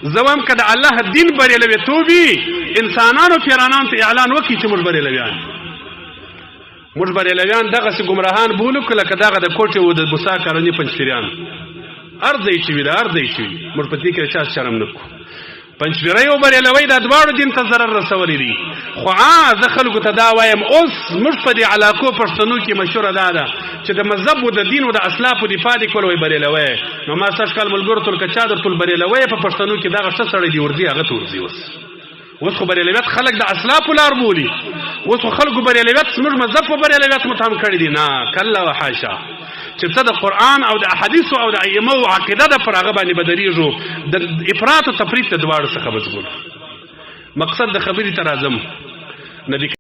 زه وایم که د الله دین بریالیتوب وي انسانانو پیرانانو ته اعلان وکړي چې موږ بریالویان موږ بریالویان دغسې ګمراهان بولو که لکه دغه د کوټې و د بوسا کارني پنجپیریان هر ځای چې وي د هر ځای چې وي موږ په دې کې چا شرم نه کړو پنجپیری او بریالوی دا دواړو دین ته ضرر رسولی دي خو زه خلکو ته دا وایم اوس موږ په دې علاقو پښتنو کې مشهوره دا ده چې د مذهب و د دین و د اسلافو دفاع دې کول وایي بریالوی نو ما سږ کال ملګرو ته که چا درته بریالوی په پښتنو کې دغه ښه سړی دی ورځي هغه ته ورځي اوس خو بریالویت خلک د اسلافو لار بولي اوس خو خلکو بریالویت زموږ مذهب په بریالویت متهم کړي دي نه کله وحاشا چې ته د قرآن او د احادیثو او د ائمه او عقیده ده پر هغه باندې به درېږو د افراط او تفریط د دواړو څخه به ژغورو مقصد د خبرې ته راځم نبي